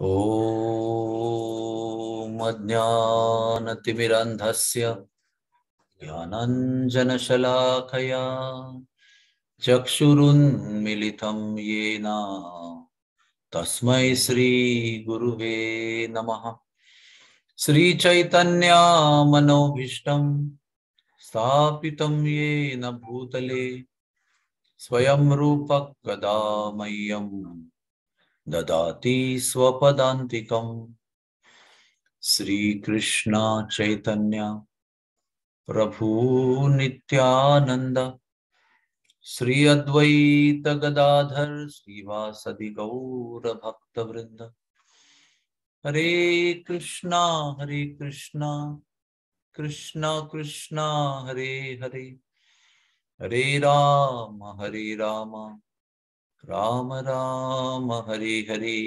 ॐ अज्ञानतिमिरन्धस्य ज्ञानाञ्जनशलाकया चक्षुरुन्मिलितं येन तस्मै श्रीगुरुवे नमः। श्रीचैतन्यमनोभीष्टं स्थापितं येन भूतले स्वयं रूपः कदा मह्यं ददाति स्वपदान्तिकम्। श्रीकृष्ण चैतन्य प्रभु नित्यानंद श्री अद्वैत गदाधर श्रीवासदि गौर भक्तवृंद। हरे कृष्णा कृष्णा कृष्णा हरे हरे, हरे Ram Ram Ram Hare Hare.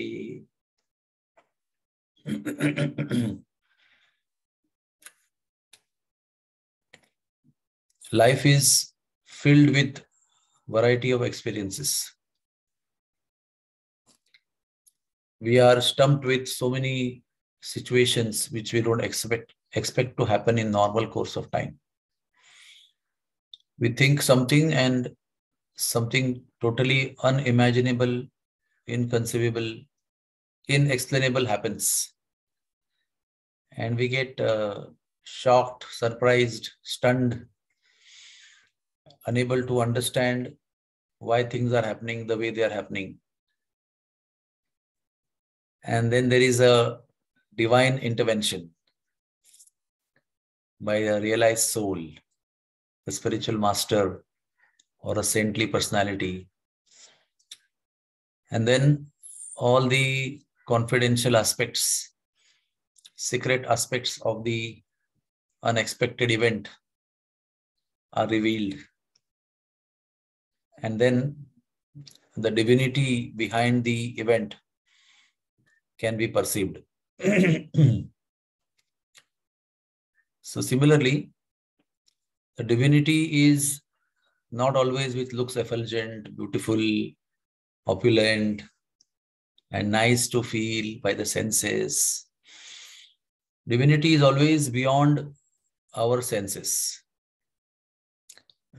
Life is filled with variety of experiences. We are stumped with so many situations which we don't expect to happen in normal course of time. We think something and something totally unimaginable, inconceivable, inexplainable happens. And we get shocked, surprised, stunned, unable to understand why things are happening the way they are happening. And then there is a divine intervention by a realized soul, a spiritual master or a saintly personality. And then all the confidential aspects, secret aspects of the unexpected event are revealed. And then the divinity behind the event can be perceived. So similarly, the divinity is not always which looks effulgent, beautiful, opulent, and nice to feel by the senses. Divinity is always beyond our senses.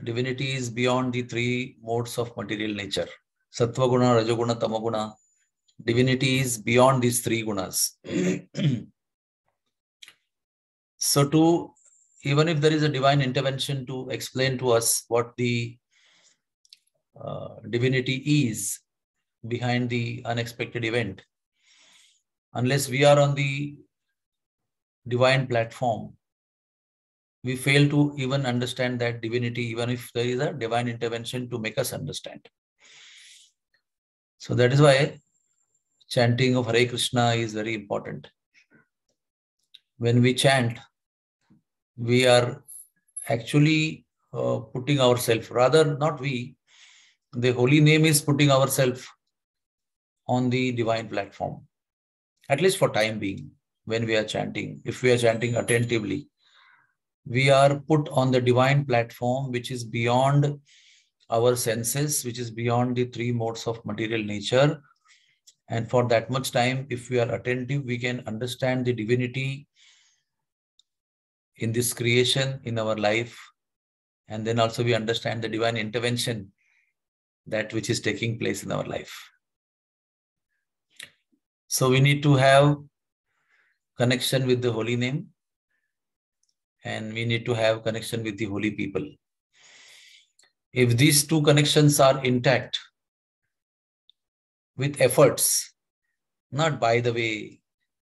Divinity is beyond the three modes of material nature. Sattva guna, Rajoguna, Tamaguna. Divinity is beyond these three gunas. So even if there is a divine intervention to explain to us what the divinity is behind the unexpected event, unless we are on the divine platform, we fail to even understand that divinity, even if there is a divine intervention to make us understand. So that is why chanting of Hare Krishna is very important. When we chant, we are actually putting ourselves, rather not we, the holy name is putting ourselves on the divine platform, at least for time being. When we are chanting, if we are chanting attentively, we are put on the divine platform, which is beyond our senses, which is beyond the three modes of material nature. And for that much time, if we are attentive, we can understand the divinity in this creation, in our life. And then also we understand the divine intervention, that which is taking place in our life. So we need to have connection with the holy name, and we need to have connection with the holy people. If these two connections are intact, with efforts, not by the way,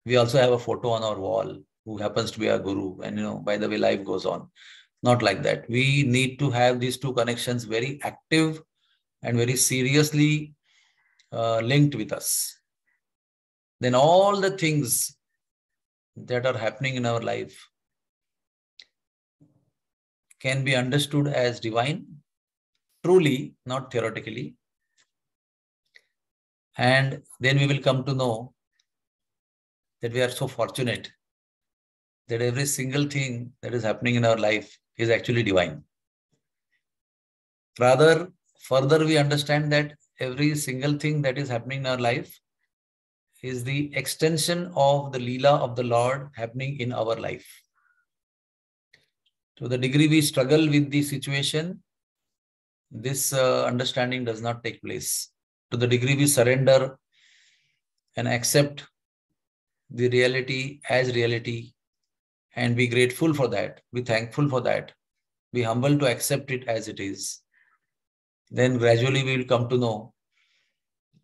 we also have a photo on our wall who happens to be our guru, and by the way, life goes on. Not like that. We need to have these two connections very active and very seriously linked with us. Then all the things that are happening in our life can be understood as divine, truly, not theoretically. And then we will come to know that we are so fortunate that every single thing that is happening in our life is actually divine. Further we understand that every single thing that is happening in our life is the extension of the Leela of the Lord happening in our life. To the degree we struggle with the situation, this understanding does not take place. To the degree we surrender and accept the reality as reality and be grateful for that, be thankful for that, be humble to accept it as it is, then gradually we will come to know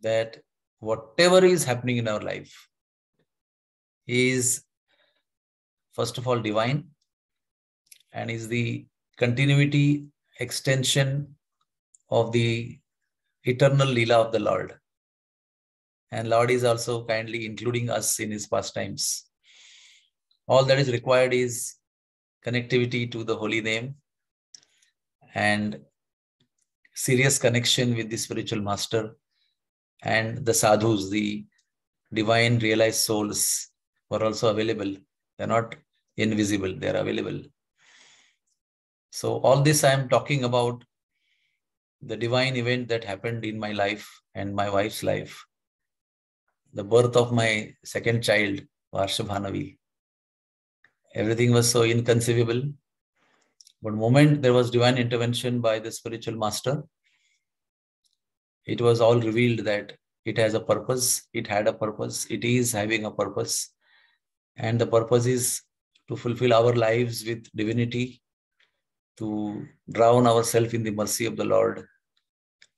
that whatever is happening in our life is, first of all, divine and is the continuity, extension of the eternal Leela of the Lord. And Lord is also kindly including us in his pastimes. All that is required is connectivity to the holy name and serious connection with the spiritual master and the sadhus, the divine realized souls who are also available. They're not invisible, they're available. So all this I am talking about the divine event that happened in my life and my wife's life. The birth of my second child, Varsha Bhanavi. Everything was so inconceivable. But the moment there was divine intervention by the spiritual master, it was all revealed that it has a purpose, it had a purpose, it is having a purpose. And the purpose is to fulfill our lives with divinity, to drown ourselves in the mercy of the Lord.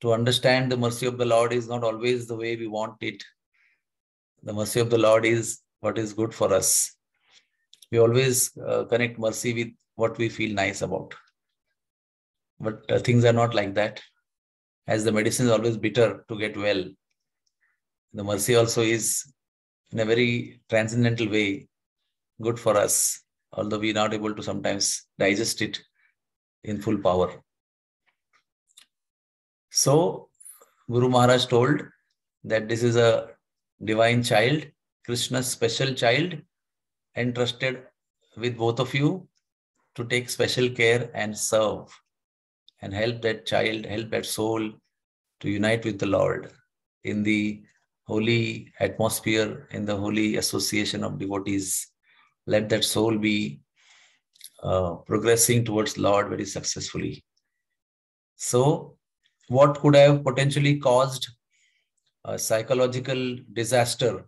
To understand the mercy of the Lord is not always the way we want it. The mercy of the Lord is what is good for us. We always connect mercy with what we feel nice about. But things are not like that. As the medicine is always bitter to get well, the mercy also is in a very transcendental way good for us, although we are not able to sometimes digest it in full power. So Guru Maharaj told that this is a divine child, Krishna's special child, entrusted with both of you to take special care and serve and help that child, help that soul to unite with the Lord in the holy atmosphere, in the holy association of devotees. Let that soul be progressing towards Lord very successfully. So, what could have potentially caused a psychological disaster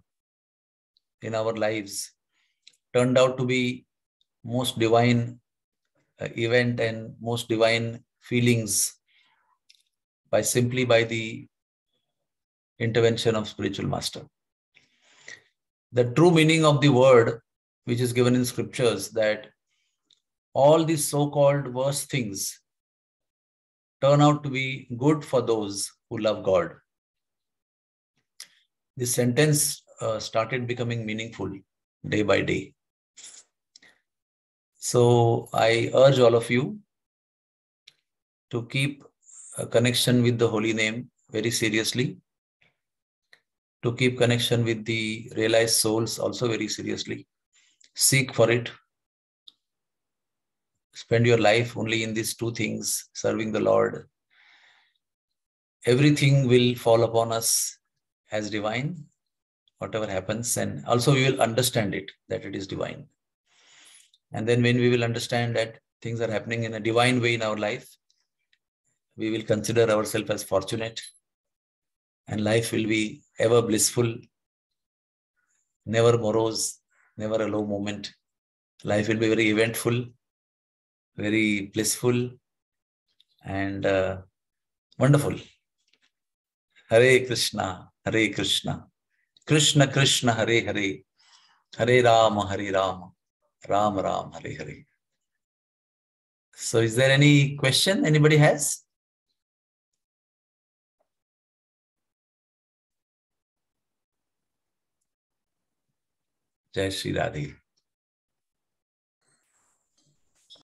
in our lives turned out to be most divine event and most divine feelings by the intervention of spiritual master. The true meaning of the word which is given in scriptures, that all these so-called worse things turn out to be good for those who love God. This sentence started becoming meaningful day by day. So I urge all of you to keep a connection with the holy name very seriously, to keep connection with the realized souls also very seriously. Seek for it. Spend your life only in these two things, serving the Lord. Everything will fall upon us as divine, whatever happens, and also we will understand it, that it is divine. And then when we will understand that things are happening in a divine way in our life, we will consider ourselves as fortunate, and life will be ever blissful, never morose, never a low moment. Life will be very eventful, very blissful, and wonderful. Hare Krishna, Krishna Krishna, Hare Hare, Hare Rama, Ram Ram, Hare Hare. So is there any question anybody has? Jai Shri Radhe.